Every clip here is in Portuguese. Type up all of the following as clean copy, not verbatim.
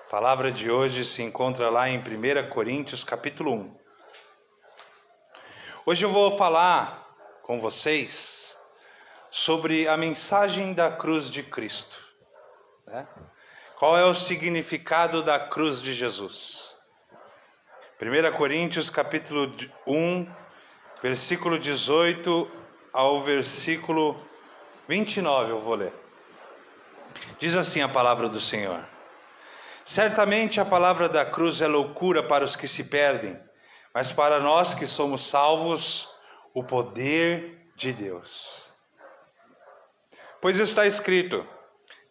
A palavra de hoje se encontra lá em 1 Coríntios, capítulo 1. Hoje eu vou falar com vocês sobre a mensagem da cruz de Cristo, né? Qual é o significado da cruz de Jesus? 1 Coríntios, capítulo 1, versículo 18 ao versículo 29, eu vou ler. Diz assim a palavra do Senhor: Certamente a palavra da cruz é loucura para os que se perdem, mas para nós que somos salvos, o poder de Deus. Pois está escrito: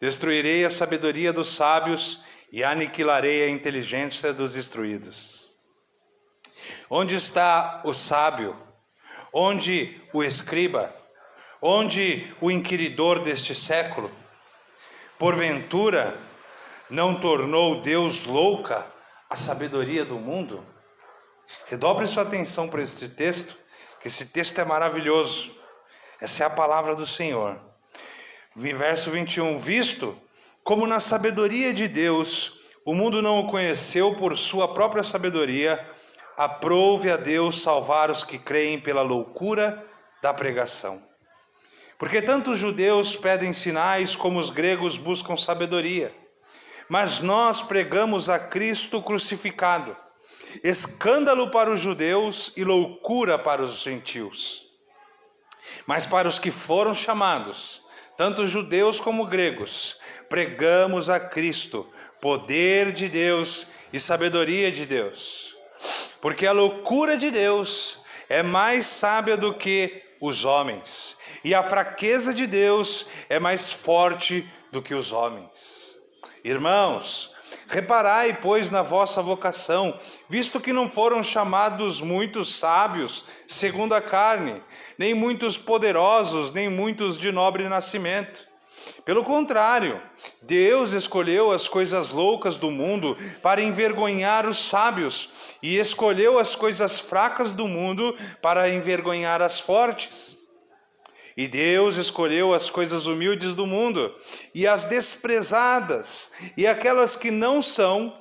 Destruirei a sabedoria dos sábios e aniquilarei a inteligência dos instruídos. Onde está o sábio? Onde o escriba? Onde o inquiridor deste século? Porventura, não tornou Deus louca a sabedoria do mundo? Redobre sua atenção para este texto, que esse texto é maravilhoso. Essa é a palavra do Senhor. Verso 21, visto como na sabedoria de Deus, o mundo não o conheceu por sua própria sabedoria, aprove a Deus salvar os que creem pela loucura da pregação. Porque tanto os judeus pedem sinais, como os gregos buscam sabedoria. Mas nós pregamos a Cristo crucificado, escândalo para os judeus e loucura para os gentios. Mas para os que foram chamados, tanto judeus como gregos, pregamos a Cristo, poder de Deus e sabedoria de Deus. Porque a loucura de Deus é mais sábia do que os homens, e a fraqueza de Deus é mais forte do que os homens. Irmãos, reparai, pois, na vossa vocação, visto que não foram chamados muitos sábios, segundo a carne, nem muitos poderosos, nem muitos de nobre nascimento. Pelo contrário, Deus escolheu as coisas loucas do mundo para envergonhar os sábios, e escolheu as coisas fracas do mundo para envergonhar as fortes. E Deus escolheu as coisas humildes do mundo, e as desprezadas, e aquelas que não são,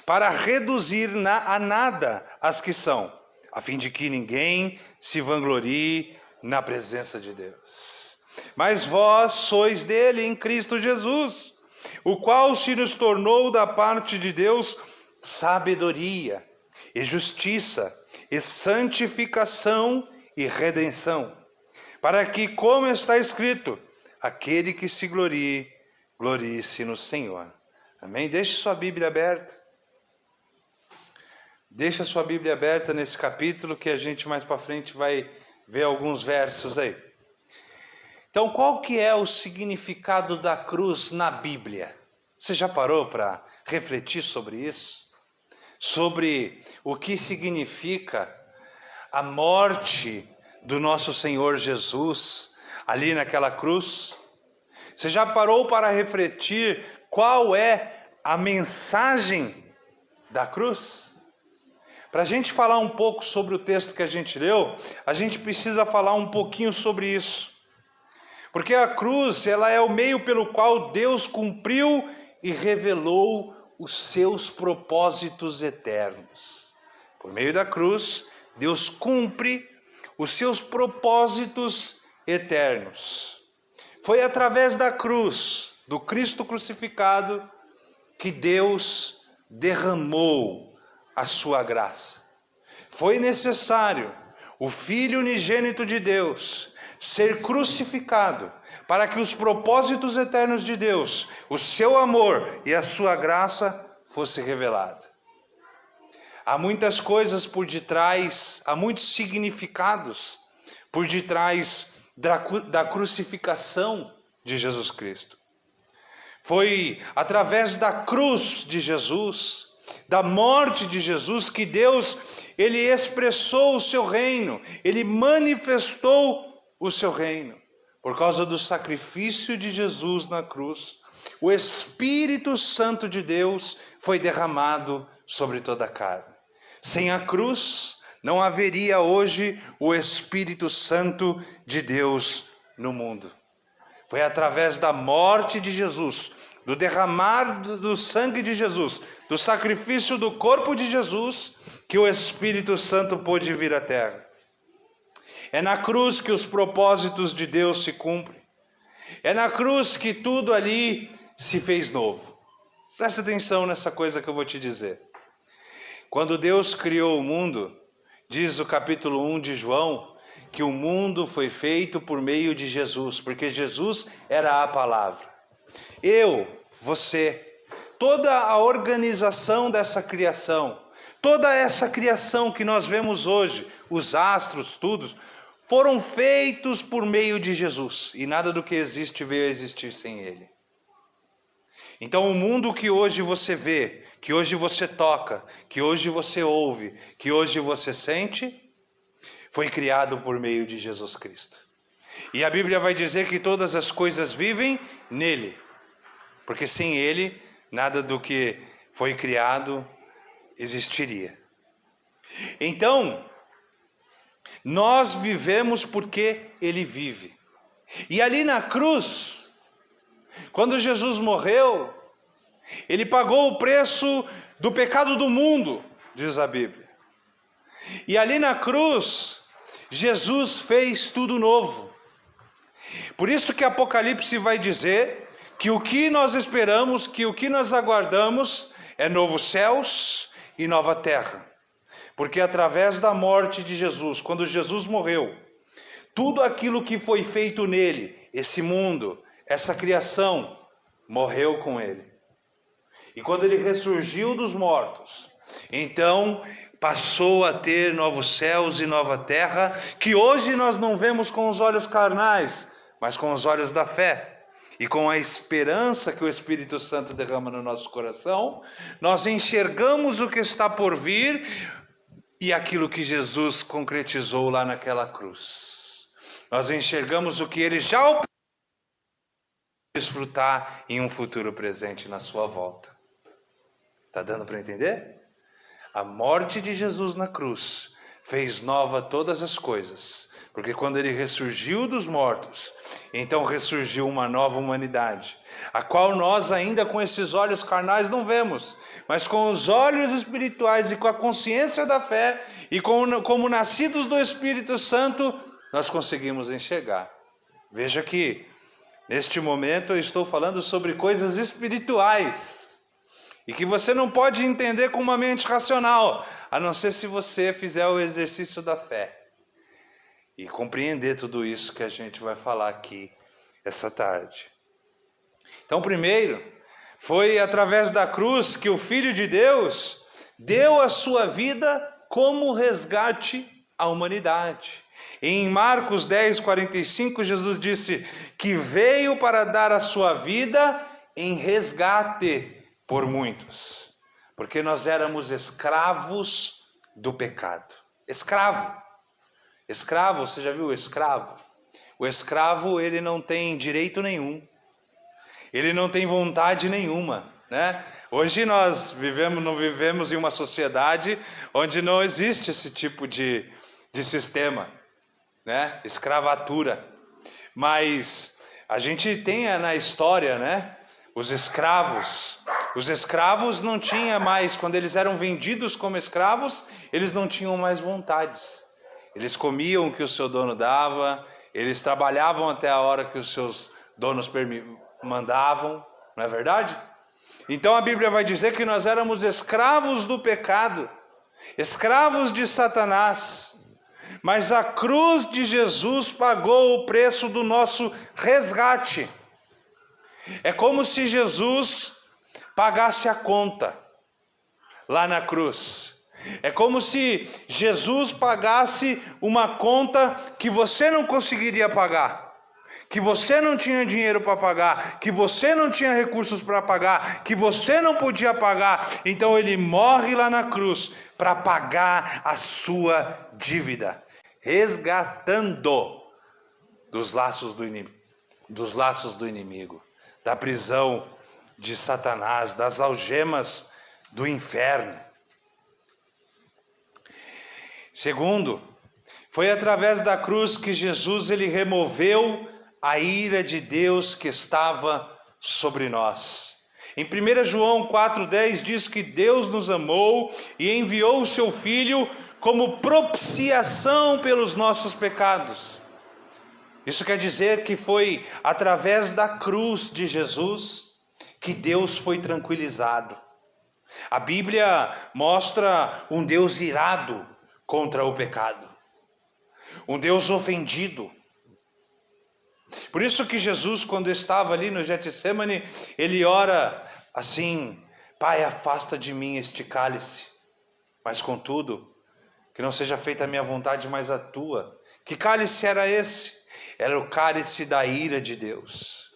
para reduzir a nada as que são, a fim de que ninguém se vanglorie na presença de Deus. Mas vós sois dele em Cristo Jesus, o qual se nos tornou da parte de Deus sabedoria, e justiça, e santificação e redenção, para que, como está escrito, aquele que se glorie, glorie-se no Senhor. Amém? Deixe sua Bíblia aberta. Deixa sua Bíblia aberta nesse capítulo, que a gente mais para frente vai ver alguns versos aí. Então, qual que é o significado da cruz na Bíblia? Você já parou para refletir sobre isso? Sobre o que significa a morte do nosso Senhor Jesus ali naquela cruz? Você já parou para refletir qual é a mensagem da cruz? Para a gente falar um pouco sobre o texto que a gente leu, a gente precisa falar um pouquinho sobre isso. Porque a cruz, ela é o meio pelo qual Deus cumpriu e revelou os seus propósitos eternos. Por meio da cruz, Deus cumpre os seus propósitos eternos. Foi através da cruz, do Cristo crucificado, que Deus derramou a sua graça. Foi necessário o Filho unigênito de Deus ser crucificado para que os propósitos eternos de Deus, o seu amor e a sua graça fosse revelado. Há muitas coisas por detrás, há muitos significados por detrás da crucificação de Jesus Cristo. Foi através da cruz de Jesus, da morte de Jesus, que Deus, ele expressou o seu reino, ele manifestou o seu reino. Por causa do sacrifício de Jesus na cruz, o Espírito Santo de Deus foi derramado sobre toda a carne. Sem a cruz, não haveria hoje o Espírito Santo de Deus no mundo. Foi através da morte de Jesus, do derramar do sangue de Jesus, do sacrifício do corpo de Jesus, que o Espírito Santo pôde vir à terra. É na cruz que os propósitos de Deus se cumprem. É na cruz que tudo ali se fez novo. Presta atenção nessa coisa que eu vou te dizer. Quando Deus criou o mundo, diz o capítulo 1 de João, que o mundo foi feito por meio de Jesus, porque Jesus era a palavra. Eu, você, toda a organização dessa criação, toda essa criação que nós vemos hoje, os astros, tudo, foram feitos por meio de Jesus. E nada do que existe veio a existir sem Ele. Então o mundo que hoje você vê, que hoje você toca, que hoje você ouve, que hoje você sente, foi criado por meio de Jesus Cristo. E a Bíblia vai dizer que todas as coisas vivem nele. Porque sem Ele, nada do que foi criado existiria. Então, nós vivemos porque Ele vive. E ali na cruz, quando Jesus morreu, Ele pagou o preço do pecado do mundo, diz a Bíblia. E ali na cruz, Jesus fez tudo novo. Por isso que Apocalipse vai dizer que o que nós esperamos, que o que nós aguardamos é novos céus e nova terra. Porque através da morte de Jesus, quando Jesus morreu, tudo aquilo que foi feito nele, esse mundo, essa criação, morreu com ele. E quando ele ressurgiu dos mortos, então passou a ter novos céus e nova terra, que hoje nós não vemos com os olhos carnais, mas com os olhos da fé. E com a esperança que o Espírito Santo derrama no nosso coração, nós enxergamos o que está por vir e aquilo que Jesus concretizou lá naquela cruz. Nós enxergamos o que Ele já desfrutar em um futuro presente na sua volta. Está dando para entender? A morte de Jesus na cruz fez nova todas as coisas, porque quando Ele ressurgiu dos mortos, então ressurgiu uma nova humanidade, a qual nós ainda com esses olhos carnais não vemos, mas com os olhos espirituais e com a consciência da fé e como nascidos do Espírito Santo, nós conseguimos enxergar. Veja que neste momento eu estou falando sobre coisas espirituais, e que você não pode entender com uma mente racional, a não ser se você fizer o exercício da fé. E compreender tudo isso que a gente vai falar aqui essa tarde. Então, primeiro, foi através da cruz que o Filho de Deus deu a sua vida como resgate à humanidade. Em Marcos 10:45, Jesus disse que veio para dar a sua vida em resgate por muitos, porque nós éramos escravos do pecado. Escravo, você já viu o escravo? O escravo, ele não tem direito nenhum, ele não tem vontade nenhuma, né? Hoje nós não vivemos em uma sociedade onde não existe esse tipo de sistema, né? Escravatura. Mas a gente tem na história, né? Os escravos não tinham mais, quando eles eram vendidos como escravos, eles não tinham mais vontades. Eles comiam o que o seu dono dava, eles trabalhavam até a hora que os seus donos mandavam, não é verdade? Então a Bíblia vai dizer que nós éramos escravos do pecado, escravos de Satanás, mas a cruz de Jesus pagou o preço do nosso resgate. É como se Jesus pagasse a conta lá na cruz. É como se Jesus pagasse uma conta que você não conseguiria pagar, que você não tinha dinheiro para pagar, que você não tinha recursos para pagar, que você não podia pagar. Então Ele morre lá na cruz para pagar a sua dívida, resgatando dos laços do inimigo, da prisão de Satanás, das algemas do inferno. Segundo, foi através da cruz que Jesus ele removeu a ira de Deus que estava sobre nós. Em 1 João 4,10 diz que Deus nos amou e enviou o seu Filho como propiciação pelos nossos pecados. Isso quer dizer que foi através da cruz de Jesus que Deus foi tranquilizado. A Bíblia mostra um Deus irado contra o pecado, um Deus ofendido. Por isso que Jesus, quando estava ali no Getsemane, ele ora assim: Pai, afasta de mim este cálice, mas contudo, que não seja feita a minha vontade, mas a tua. Que cálice era esse? Era o cálice da ira de Deus.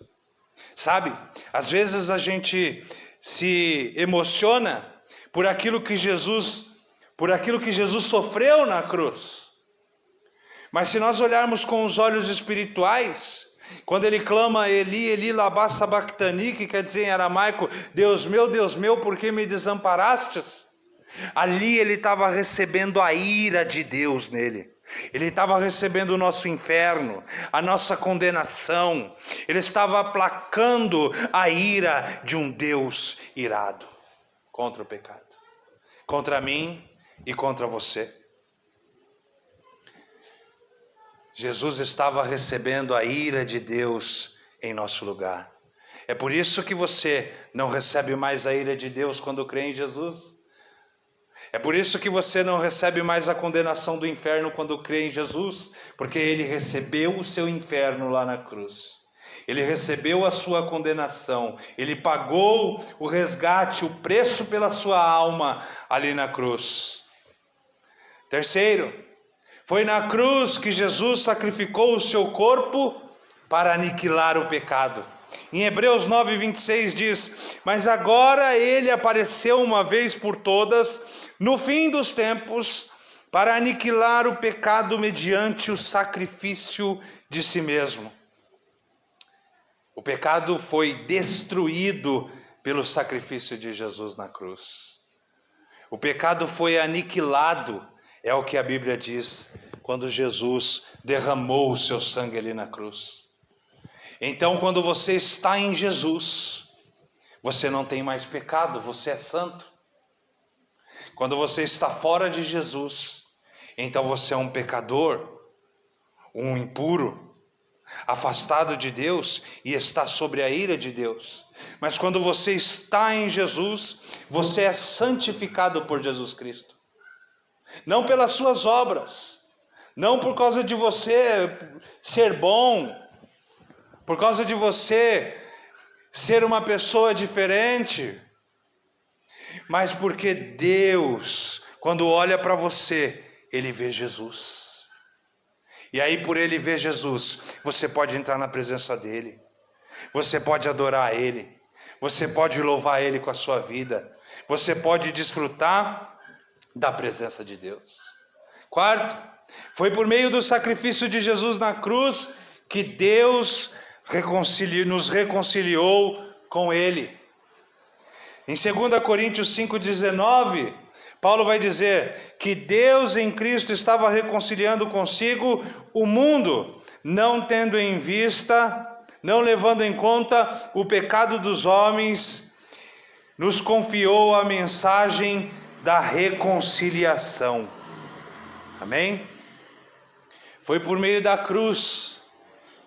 Sabe, às vezes a gente se emociona por aquilo que Jesus sofreu na cruz. Mas se nós olharmos com os olhos espirituais, quando ele clama Eli, Eli, lama sabachthani, que quer dizer em aramaico, Deus meu, por que me desamparastes? Ali ele estava recebendo a ira de Deus nele. Ele estava recebendo o nosso inferno, a nossa condenação. Ele estava aplacando a ira de um Deus irado contra o pecado, contra mim e contra você. Jesus estava recebendo a ira de Deus em nosso lugar. É por isso que você não recebe mais a ira de Deus quando crê em Jesus. É por isso que você não recebe mais a condenação do inferno quando crê em Jesus, porque ele recebeu o seu inferno lá na cruz. Ele recebeu a sua condenação, ele pagou o resgate, o preço pela sua alma ali na cruz. Terceiro, foi na cruz que Jesus sacrificou o seu corpo para aniquilar o pecado. Em Hebreus 9:26 diz: Mas agora ele apareceu uma vez por todas, no fim dos tempos, para aniquilar o pecado mediante o sacrifício de si mesmo. O pecado foi destruído pelo sacrifício de Jesus na cruz. O pecado foi aniquilado, é o que a Bíblia diz, quando Jesus derramou o seu sangue ali na cruz. Então, quando você está em Jesus, você não tem mais pecado, você é santo. Quando você está fora de Jesus, então você é um pecador, um impuro, afastado de Deus e está sobre a ira de Deus. Mas quando você está em Jesus, você é santificado por Jesus Cristo. Não pelas suas obras, não por causa de você ser bom, por causa de você ser uma pessoa diferente, mas porque Deus, quando olha para você, Ele vê Jesus. E aí, por Ele ver Jesus, você pode entrar na presença dEle, você pode adorar Ele, você pode louvar Ele com a sua vida, você pode desfrutar da presença de Deus. Quarto, foi por meio do sacrifício de Jesus na cruz que Deus nos reconciliou com Ele. Em 2 Coríntios 5,19, Paulo vai dizer que Deus em Cristo estava reconciliando consigo o mundo, não tendo em vista, não levando em conta o pecado dos homens, nos confiou a mensagem da reconciliação. Amém? Foi por meio da cruz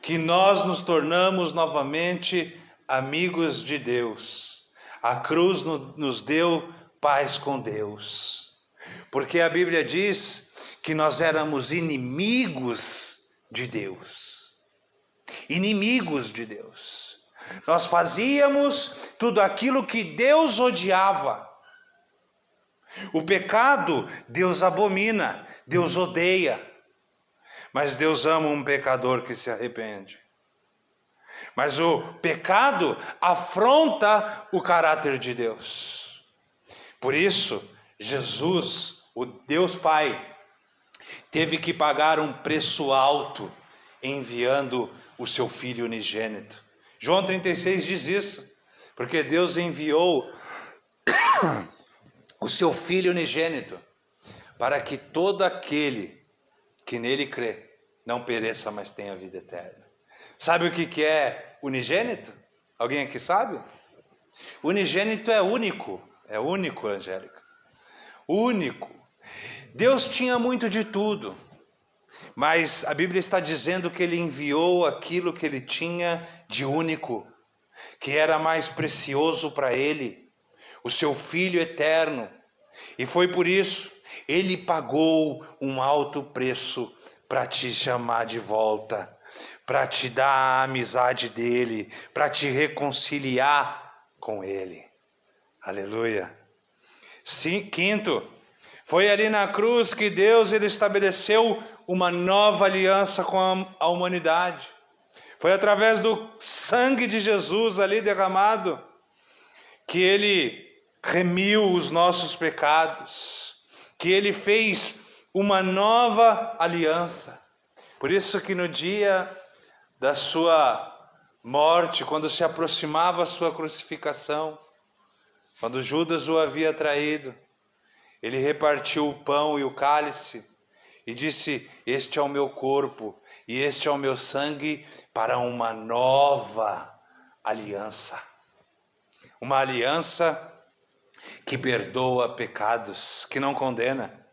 que nós nos tornamos novamente amigos de Deus. A cruz nos deu paz com Deus. Porque a Bíblia diz que nós éramos inimigos de Deus. Inimigos de Deus. Nós fazíamos tudo aquilo que Deus odiava. O pecado Deus abomina, Deus odeia. Mas Deus ama um pecador que se arrepende. Mas o pecado afronta o caráter de Deus. Por isso, Jesus, o Deus Pai, teve que pagar um preço alto enviando o seu Filho unigênito. João 36 diz isso, porque Deus enviou o seu Filho unigênito para que todo aquele que nele crê não pereça, mas tenha vida eterna. Sabe o que é unigênito? Alguém aqui sabe? Unigênito é único, Angélica. Único. Deus tinha muito de tudo, mas a Bíblia está dizendo que Ele enviou aquilo que Ele tinha de único, que era mais precioso para Ele, o seu Filho eterno. E foi por isso, Ele pagou um alto preço para te chamar de volta, para te dar a amizade dEle, para te reconciliar com Ele. Aleluia. Sim, quinto, foi ali na cruz que Deus ele estabeleceu uma nova aliança com a humanidade. Foi através do sangue de Jesus ali derramado que Ele remiu os nossos pecados, que Ele fez uma nova aliança. Por isso que no dia da sua morte, quando se aproximava a sua crucificação, quando Judas o havia traído, ele repartiu o pão e o cálice e disse: este é o meu corpo e este é o meu sangue para uma nova aliança. Uma aliança que perdoa pecados, que não condena.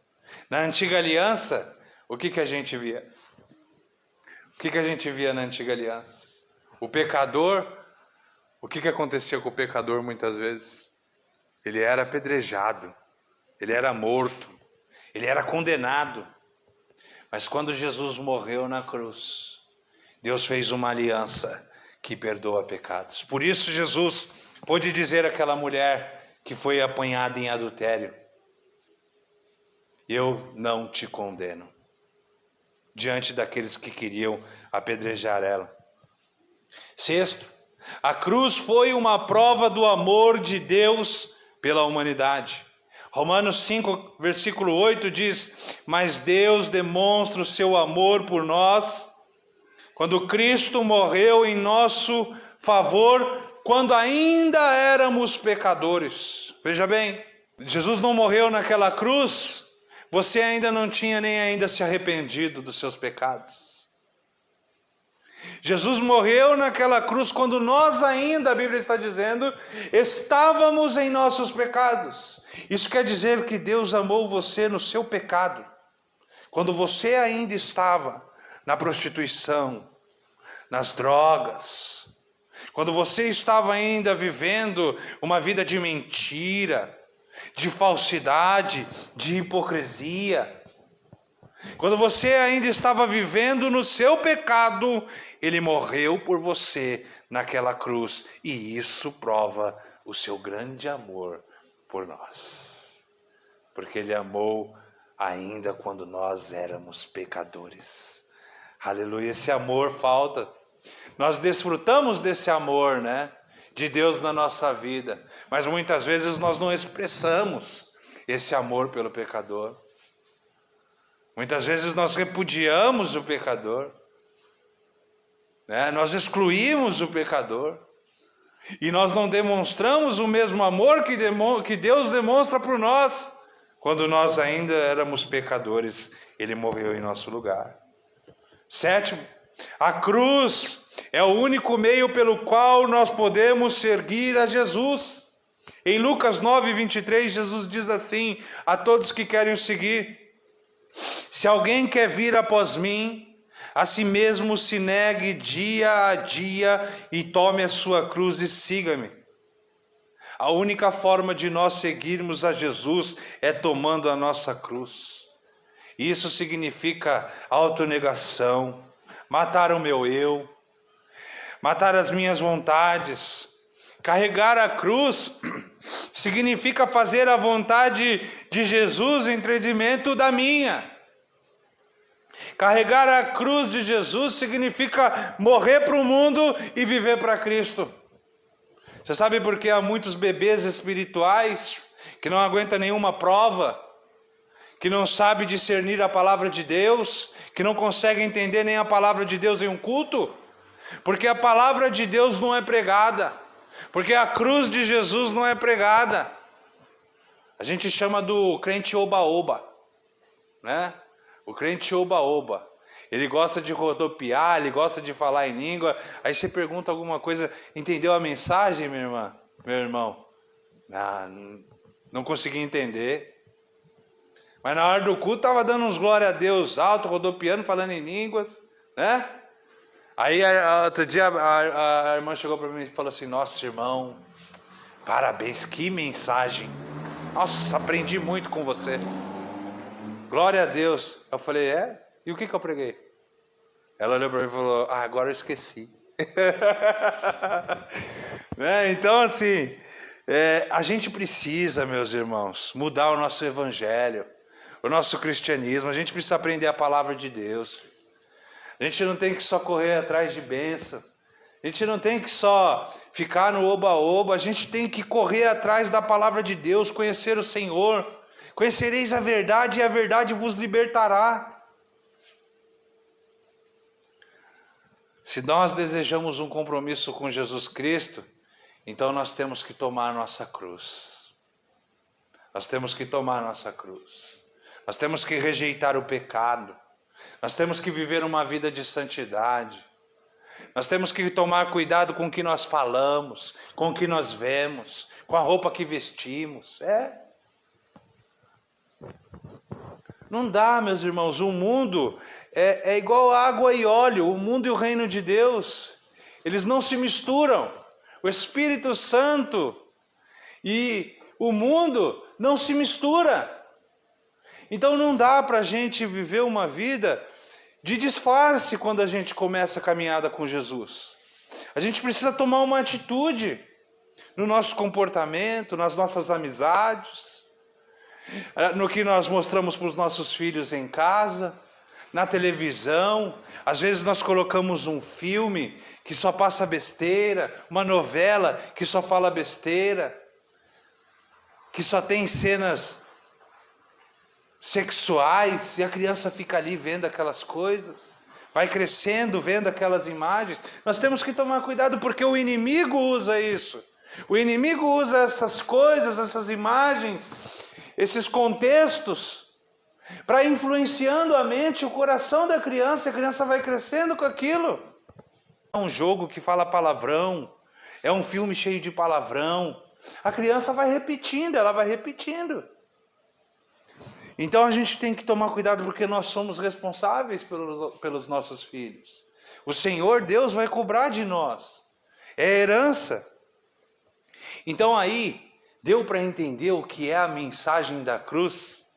Na antiga aliança, o que a gente via? O que a gente via na antiga aliança? O pecador, o que acontecia com o pecador muitas vezes? Ele era apedrejado, ele era morto, ele era condenado. Mas quando Jesus morreu na cruz, Deus fez uma aliança que perdoa pecados. Por isso Jesus pôde dizer àquela mulher que foi apanhada em adultério: eu não te condeno, diante daqueles que queriam apedrejar ela. Sexto, a cruz foi uma prova do amor de Deus pela humanidade. Romanos 5, versículo 8 diz: mas Deus demonstra o seu amor por nós quando Cristo morreu em nosso favor, quando ainda éramos pecadores. Veja bem, Jesus não morreu naquela cruz, você ainda não tinha nem ainda se arrependido dos seus pecados. Jesus morreu naquela cruz quando nós ainda, a Bíblia está dizendo, estávamos em nossos pecados. Isso quer dizer que Deus amou você no seu pecado, quando você ainda estava na prostituição, nas drogas, quando você estava ainda vivendo uma vida de mentira, de falsidade, de hipocrisia. Quando você ainda estava vivendo no seu pecado, Ele morreu por você naquela cruz. E isso prova o seu grande amor por nós. Porque Ele amou ainda quando nós éramos pecadores. Aleluia, esse amor falta. Nós desfrutamos desse amor, né, de Deus na nossa vida. Mas muitas vezes nós não expressamos esse amor pelo pecador. Muitas vezes nós repudiamos o pecador, né? Nós excluímos o pecador. E nós não demonstramos o mesmo amor que Deus demonstra por nós. Quando nós ainda éramos pecadores, Ele morreu em nosso lugar. Sétimo, a cruz é o único meio pelo qual nós podemos seguir a Jesus. Em Lucas 9, 23, Jesus diz assim a todos que querem o seguir: se alguém quer vir após mim, a si mesmo se negue dia a dia e tome a sua cruz e siga-me. A única forma de nós seguirmos a Jesus é tomando a nossa cruz. Isso significa autonegação, matar o meu eu, matar as minhas vontades. Carregar a cruz significa fazer a vontade de Jesus em detrimento da minha. Carregar a cruz de Jesus significa morrer para o mundo e viver para Cristo. Você sabe por que há muitos bebês espirituais que não aguentam nenhuma prova, que não sabem discernir a palavra de Deus, que não conseguem entender nem a palavra de Deus em um culto? Porque a palavra de Deus não é pregada. Porque a cruz de Jesus não é pregada. A gente chama do crente oba-oba, né? O crente oba-oba. ele gosta de rodopiar, ele gosta de falar em língua. Aí você pergunta alguma coisa, entendeu a mensagem, minha irmã, meu irmão? Não consegui entender. Mas na hora do culto estava dando uns glória a Deus alto, rodopiando, falando em línguas, né? Aí outro dia a irmã chegou para mim e falou assim: nossa, irmão, parabéns, que mensagem. Nossa, aprendi muito com você. Glória a Deus. Eu falei: e o que eu preguei? Ela olhou para mim e falou: agora eu esqueci. Então assim, a gente precisa, meus irmãos, mudar o nosso evangelho, o nosso cristianismo. A gente precisa aprender a palavra de Deus. A gente não tem que só correr atrás de bênção. A gente não tem que só ficar no oba-oba. A gente tem que correr atrás da palavra de Deus, conhecer o Senhor. Conhecereis a verdade e a verdade vos libertará. Se nós desejamos um compromisso com Jesus Cristo, então nós temos que tomar a nossa cruz. Nós temos que tomar a nossa cruz. Nós temos que rejeitar o pecado. Nós temos que viver uma vida de santidade. Nós temos que tomar cuidado com o que nós falamos, com o que nós vemos, com a roupa que vestimos. Não dá, meus irmãos. O mundo é igual água e óleo. O mundo e o reino de Deus, eles não se misturam. O Espírito Santo e o mundo não se misturam. Então não dá para a gente viver uma vida de disfarce quando a gente começa a caminhada com Jesus. A gente precisa tomar uma atitude no nosso comportamento, nas nossas amizades, no que nós mostramos para os nossos filhos em casa, na televisão. Às vezes nós colocamos um filme que só passa besteira, uma novela que só fala besteira, que só tem cenas sexuais, e a criança fica ali vendo aquelas coisas, vai crescendo vendo aquelas imagens. Nós temos que tomar cuidado, porque o inimigo usa isso. O inimigo usa essas coisas, essas imagens, esses contextos, para influenciando a mente, o coração da criança. A criança vai crescendo com aquilo. É um jogo que fala palavrão, é um filme cheio de palavrão. A criança vai repetindo, ela vai repetindo. Então a gente tem que tomar cuidado, porque nós somos responsáveis pelos nossos filhos. O Senhor Deus vai cobrar de nós. É herança. Então aí, deu para entender o que é a mensagem da cruz?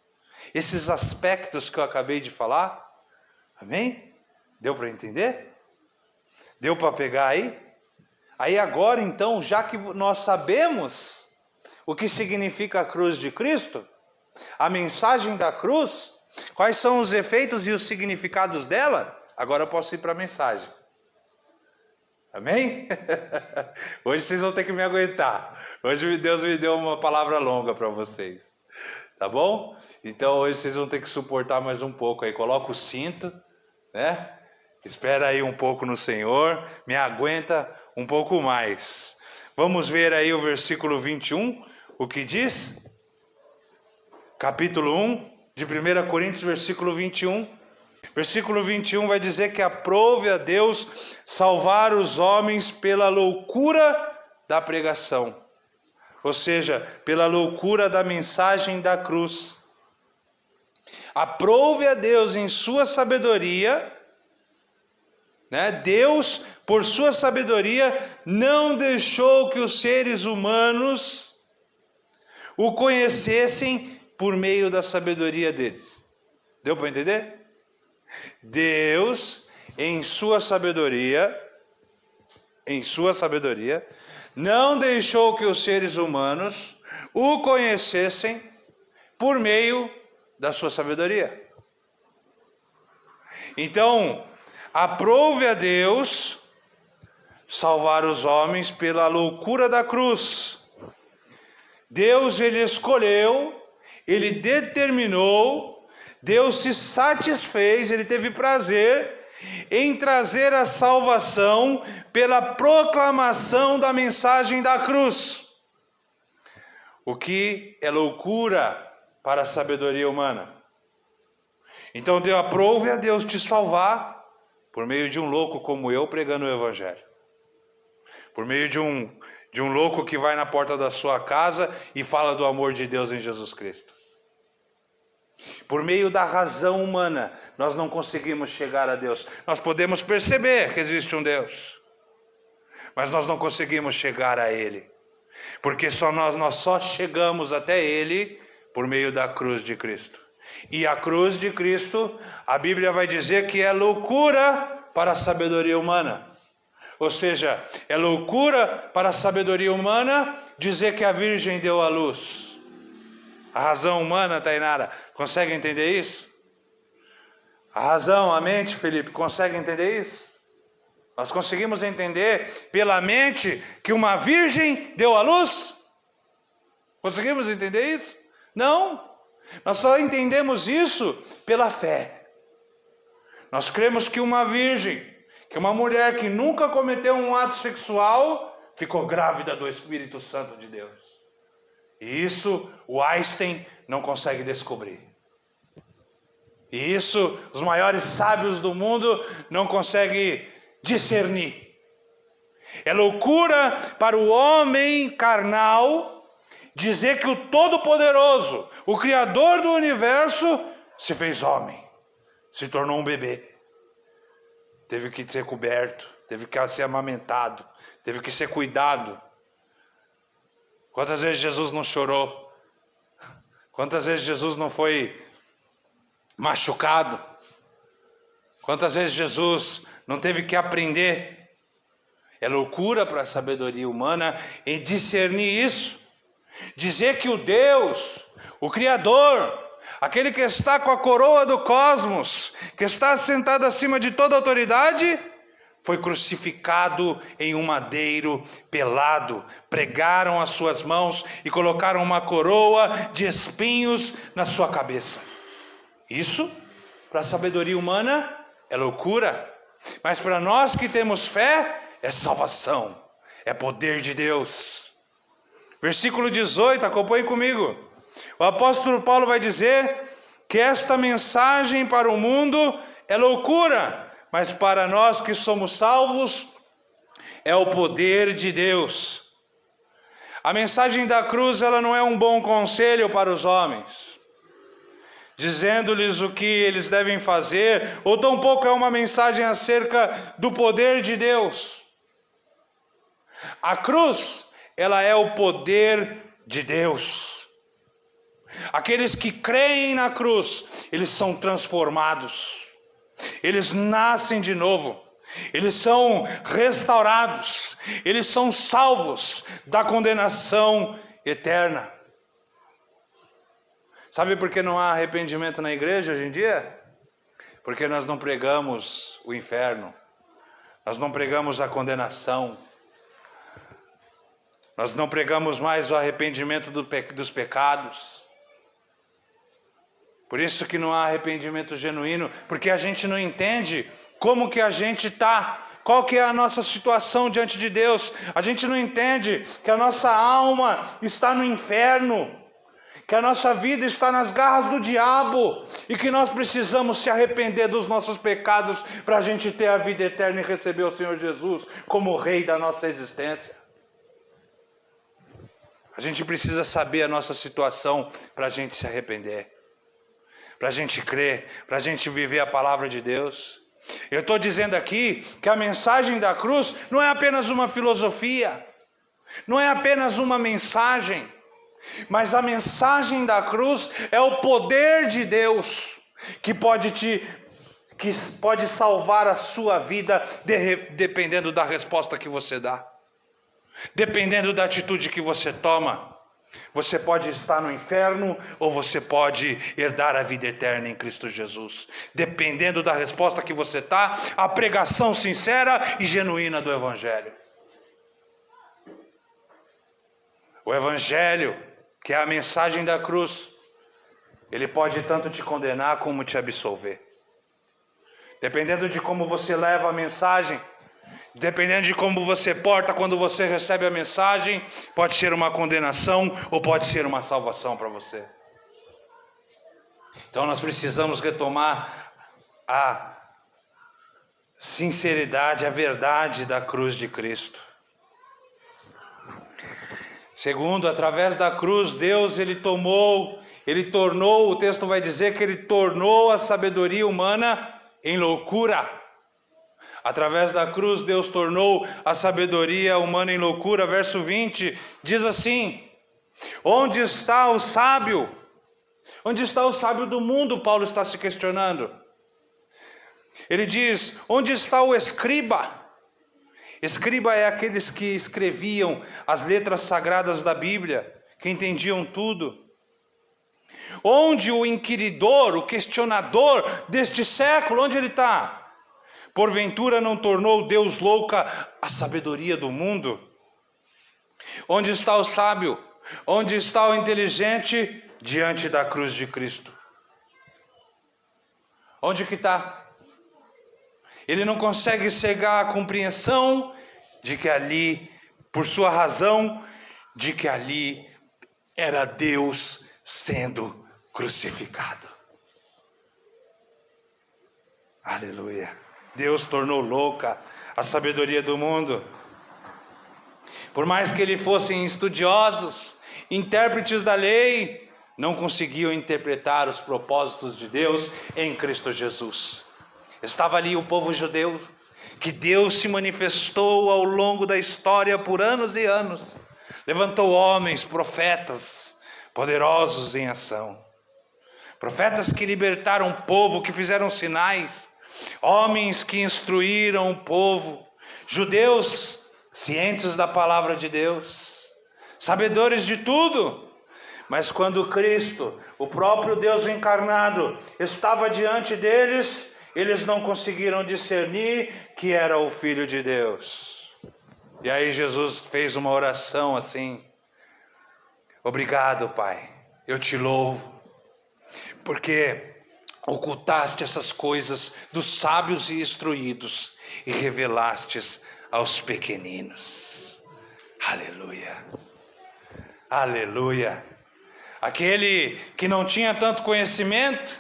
Esses aspectos que eu acabei de falar? Amém? Deu para entender? Deu para pegar aí? Aí agora então, já que nós sabemos o que significa a cruz de Cristo, a mensagem da cruz, quais são os efeitos e os significados dela, agora eu posso ir para a mensagem. Amém? Hoje vocês vão ter que me aguentar. Hoje Deus me deu uma palavra longa para vocês. Tá bom? Então hoje vocês vão ter que suportar mais um pouco aí. Coloca o cinto, né? Espera aí um pouco no Senhor. Me aguenta um pouco mais. Vamos ver aí o versículo 21, o que diz? Capítulo 1 de 1 Coríntios, versículo 21. Versículo 21 vai dizer que aprove a Deus salvar os homens pela loucura da pregação. Ou seja, pela loucura da mensagem da cruz. Aprove a Deus em sua sabedoria, né? Deus, por sua sabedoria, não deixou que os seres humanos o conhecessem por meio da sabedoria deles. Deu para entender? Deus, em sua sabedoria, não deixou que os seres humanos o conhecessem por meio da sua sabedoria. Então, aprove a Deus salvar os homens pela loucura da cruz. Deus, ele escolheu, ele determinou, Deus se satisfez, ele teve prazer em trazer a salvação pela proclamação da mensagem da cruz. O que é loucura para a sabedoria humana. Então aprove a Deus te salvar por meio de um louco como eu pregando o evangelho. Por meio de um louco que vai na porta da sua casa e fala do amor de Deus em Jesus Cristo. Por meio da razão humana, nós não conseguimos chegar a Deus. Nós podemos perceber que existe um Deus, mas nós não conseguimos chegar a Ele. Porque nós só chegamos até Ele por meio da cruz de Cristo. E a cruz de Cristo, a Bíblia vai dizer que é loucura para a sabedoria humana. Ou seja, é loucura para a sabedoria humana dizer que a Virgem deu à luz. A razão humana, Tainara, consegue entender isso? A razão, a mente, Felipe, consegue entender isso? Nós conseguimos entender pela mente que uma virgem deu à luz? Conseguimos entender isso? Não. Nós só entendemos isso pela fé. Nós cremos que uma virgem, que uma mulher que nunca cometeu um ato sexual, ficou grávida do Espírito Santo de Deus. E isso o Einstein não consegue descobrir. E isso os maiores sábios do mundo não conseguem discernir. É loucura para o homem carnal dizer que o Todo-Poderoso, o Criador do Universo, se fez homem, se tornou um bebê. Teve que ser coberto, teve que ser amamentado, teve que ser cuidado. Quantas vezes Jesus não chorou? Quantas vezes Jesus não foi machucado? Quantas vezes Jesus não teve que aprender? É loucura para a sabedoria humana em discernir isso. Dizer que o Deus, o Criador, aquele que está com a coroa do cosmos, que está sentado acima de toda autoridade, foi crucificado em um madeiro pelado. Pregaram as suas mãos e colocaram uma coroa de espinhos na sua cabeça. Isso, para a sabedoria humana, é loucura. Mas para nós que temos fé, é salvação, é poder de Deus. Versículo 18, acompanhe comigo. O apóstolo Paulo vai dizer que esta mensagem para o mundo é loucura, mas para nós que somos salvos, é o poder de Deus. A mensagem da cruz, ela não é um bom conselho para os homens, dizendo-lhes o que eles devem fazer, ou tampouco é uma mensagem acerca do poder de Deus. A cruz, ela é o poder de Deus. Aqueles que creem na cruz, eles são transformados. Eles nascem de novo. Eles são restaurados. Eles são salvos da condenação eterna. Sabe por que não há arrependimento na igreja hoje em dia? Porque nós não pregamos o inferno. Nós não pregamos a condenação. Nós não pregamos mais o arrependimento dos pecados. Por isso que não há arrependimento genuíno, porque a gente não entende como que a gente está, qual que é a nossa situação diante de Deus. A gente não entende que a nossa alma está no inferno, que a nossa vida está nas garras do diabo e que nós precisamos se arrepender dos nossos pecados para a gente ter a vida eterna e receber o Senhor Jesus como o Rei da nossa existência. A gente precisa saber a nossa situação para a gente se arrepender, para a gente crer, para a gente viver a palavra de Deus. Eu estou dizendo aqui que a mensagem da cruz não é apenas uma filosofia, não é apenas uma mensagem, mas a mensagem da cruz é o poder de Deus que pode salvar a sua vida dependendo da resposta que você dá. Dependendo da atitude que você toma, você pode estar no inferno ou você pode herdar a vida eterna em Cristo Jesus. Dependendo da resposta que você dá, a pregação sincera e genuína do Evangelho. O Evangelho, que é a mensagem da cruz, ele pode tanto te condenar como te absolver. Dependendo de como você leva a mensagem, dependendo de como você porta quando você recebe a mensagem, pode ser uma condenação ou pode ser uma salvação para você. Então nós precisamos retomar a sinceridade, a verdade da cruz de Cristo. Segundo, através da cruz, Deus ele tornou, o texto vai dizer que ele tornou a sabedoria humana em loucura. Através da cruz, Deus tornou a sabedoria humana em loucura. Verso 20 diz assim: onde está o sábio? Onde está o sábio do mundo? Paulo está se questionando. Ele diz: onde está o escriba? Escriba é aqueles que escreviam as letras sagradas da Bíblia, que entendiam tudo. Onde o inquiridor, o questionador deste século, onde ele está? Porventura não tornou Deus louca a sabedoria do mundo? Onde está o sábio? Onde está o inteligente diante da cruz de Cristo? Onde que está? Ele não consegue chegar à compreensão de que ali, por sua razão, de que ali era Deus sendo crucificado. Aleluia. Deus tornou louca a sabedoria do mundo. Por mais que eles fossem estudiosos, intérpretes da lei, não conseguiam interpretar os propósitos de Deus em Cristo Jesus. Estava ali o povo judeu, que Deus se manifestou ao longo da história por anos e anos. Levantou homens, profetas, poderosos em ação. Profetas que libertaram o povo, que fizeram sinais. Homens que instruíram o povo. Judeus cientes da palavra de Deus. Sabedores de tudo. Mas quando Cristo, o próprio Deus encarnado, estava diante deles, eles não conseguiram discernir que era o Filho de Deus. E aí Jesus fez uma oração assim: obrigado, Pai, eu te louvo, porque ocultaste essas coisas dos sábios e instruídos e revelastes aos pequeninos. Aleluia, aleluia. Aquele que não tinha tanto conhecimento,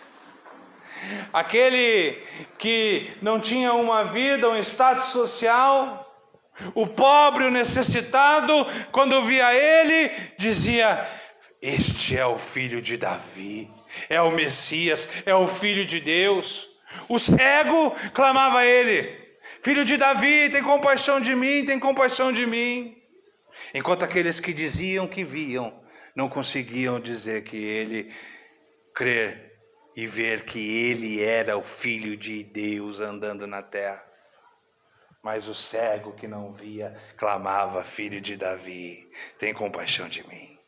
aquele que não tinha uma vida, um status social, o pobre, o necessitado, quando via ele, dizia: este é o filho de Davi, é o Messias, é o Filho de Deus. O cego clamava a ele: filho de Davi, tem compaixão de mim, tem compaixão de mim. Enquanto aqueles que diziam que viam, não conseguiam dizer que ele, crer e ver que ele era o Filho de Deus andando na terra. Mas o cego que não via clamava: filho de Davi, tem compaixão de mim.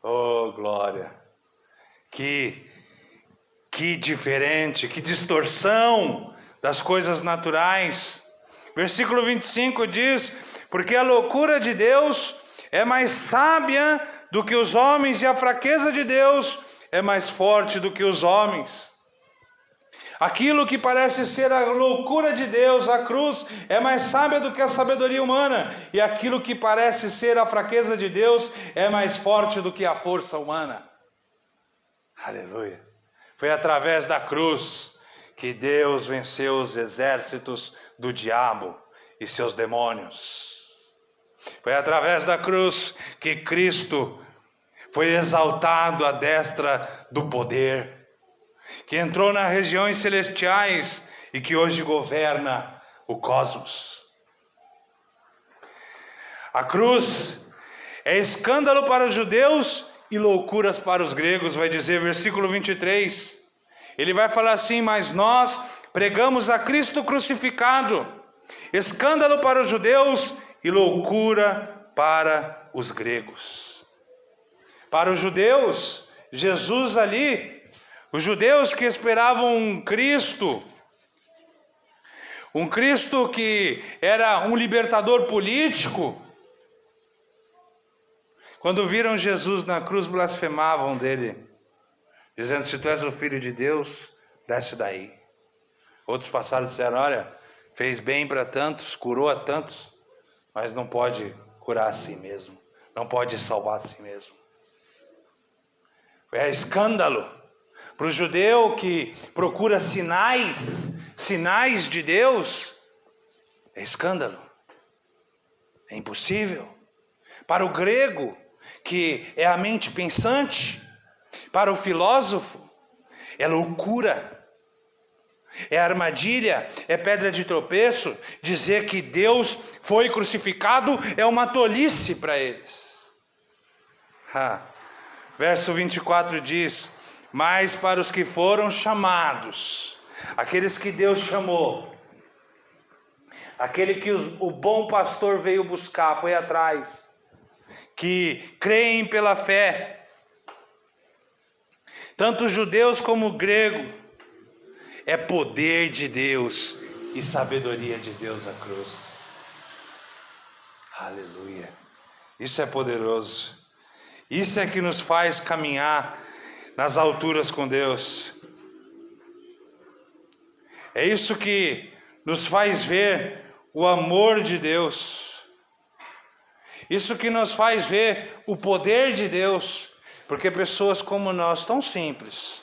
Oh, glória! Que diferente, que distorção das coisas naturais. Versículo 25 diz: porque a loucura de Deus é mais sábia do que os homens, e a fraqueza de Deus é mais forte do que os homens. Aquilo que parece ser a loucura de Deus, a cruz, é mais sábia do que a sabedoria humana. E aquilo que parece ser a fraqueza de Deus é mais forte do que a força humana. Aleluia. Foi através da cruz que Deus venceu os exércitos do diabo e seus demônios. Foi através da cruz que Cristo foi exaltado à destra do poder, que entrou nas regiões celestiais e que hoje governa o cosmos. A cruz é escândalo para os judeus e loucuras para os gregos, vai dizer versículo 23. Ele vai falar assim: mas nós pregamos a Cristo crucificado, escândalo para os judeus e loucura para os gregos. Para os judeus, Jesus ali, os judeus que esperavam um Cristo que era um libertador político, quando viram Jesus na cruz, blasfemavam dele, dizendo: se tu és o Filho de Deus, desce daí. Outros passaram e disseram: olha, fez bem para tantos, curou a tantos, mas não pode curar a si mesmo, não pode salvar a si mesmo. É escândalo Para o judeu que procura sinais de Deus, é escândalo, é impossível. Para o grego, que é a mente pensante, para o filósofo, é loucura, é armadilha, é pedra de tropeço. Dizer que Deus foi crucificado é uma tolice para eles. Verso 24 diz: mas para os que foram chamados, aqueles que Deus chamou, aquele que o bom pastor veio buscar, foi atrás, que creem pela fé, tanto judeus como grego, é poder de Deus e sabedoria de Deus a cruz. Aleluia. Isso é poderoso. Isso é que nos faz caminhar nas alturas com Deus. É isso que nos faz ver o amor de Deus. Isso que nos faz ver o poder de Deus. Porque pessoas como nós, tão simples,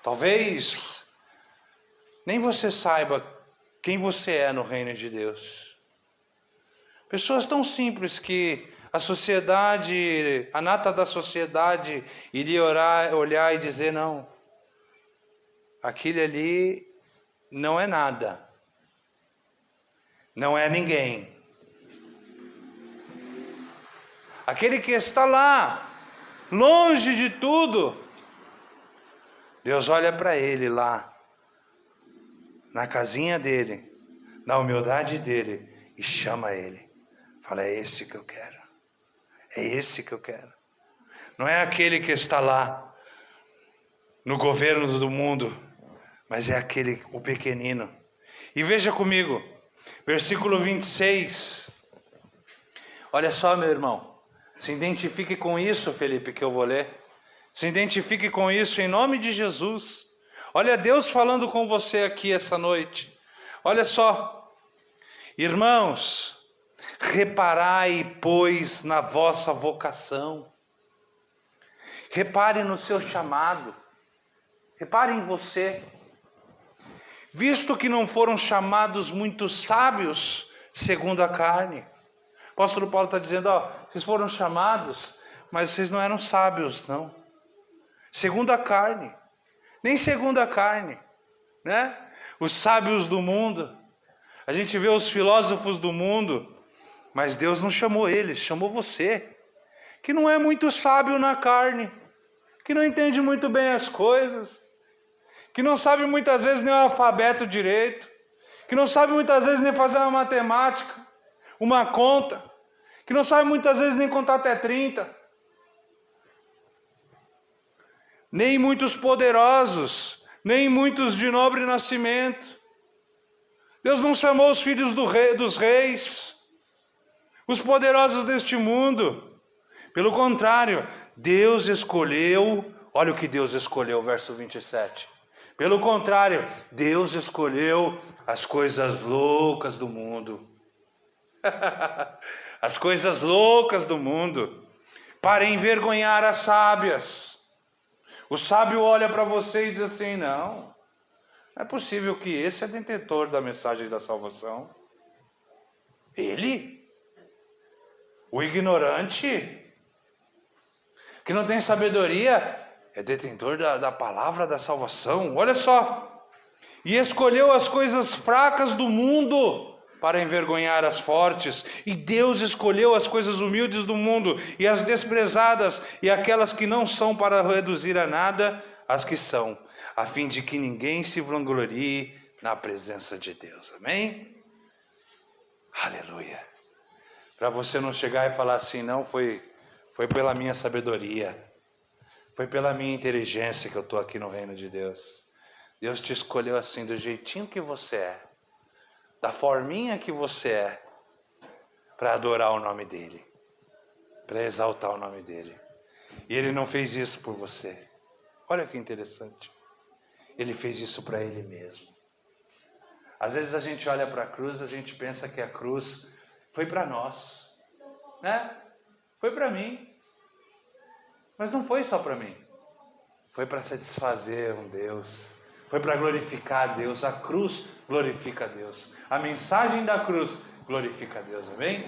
talvez nem você saiba quem você é no reino de Deus. Pessoas tão simples que a sociedade, a nata da sociedade, iria olhar e dizer: não, aquele ali não é nada, não é ninguém. Aquele que está lá, longe de tudo, Deus olha para ele lá, na casinha dele, na humildade dele, e chama ele. Fala: é esse que eu quero. É esse que eu quero. Não é aquele que está lá no governo do mundo, mas é aquele, o pequenino. E veja comigo, versículo 26. Olha só, meu irmão. Se identifique com isso, Felipe, que eu vou ler. Se identifique com isso em nome de Jesus. Olha Deus falando com você aqui essa noite. Olha só. Irmãos, reparai, pois, na vossa vocação. Repare no seu chamado. Repare em você. Visto que não foram chamados muitos sábios segundo a carne. O apóstolo Paulo está dizendo: vocês foram chamados, mas vocês não eram sábios, não. Segundo a carne. Nem segundo a carne, né? Os sábios do mundo. A gente vê os filósofos do mundo, mas Deus não chamou eles, chamou você, que não é muito sábio na carne, que não entende muito bem as coisas, que não sabe muitas vezes nem o alfabeto direito, que não sabe muitas vezes nem fazer uma matemática, uma conta, que não sabe muitas vezes nem contar até 30. Nem muitos poderosos, nem muitos de nobre nascimento. Deus não chamou os filhos dos reis, os poderosos deste mundo. Pelo contrário, Deus escolheu, olha o que Deus escolheu, verso 27. Pelo contrário, Deus escolheu as coisas loucas do mundo. As coisas loucas do mundo, para envergonhar as sábias. O sábio olha para você e diz assim: não é possível que esse é detentor da mensagem da salvação. Ele? O ignorante? Que não tem sabedoria? É detentor da palavra da salvação. Olha só. E escolheu as coisas fracas do mundo para envergonhar as fortes. E Deus escolheu as coisas humildes do mundo e as desprezadas e aquelas que não são, para reduzir a nada as que são, a fim de que ninguém se vanglorie na presença de Deus. Amém? Aleluia. Para você não chegar e falar assim: não, foi pela minha sabedoria, foi pela minha inteligência que eu estou aqui no reino de Deus. Deus te escolheu assim, do jeitinho que você é, da forminha que você é, para adorar o nome dEle, para exaltar o nome dEle. E Ele não fez isso por você. Olha que interessante. Ele fez isso para Ele mesmo. Às vezes a gente olha para a cruz, a gente pensa que a cruz foi para nós, né? Foi para mim. Mas não foi só para mim. foi para satisfazer um Deus, foi para glorificar a Deus. A cruz glorifica a Deus, a mensagem da cruz glorifica a Deus, amém?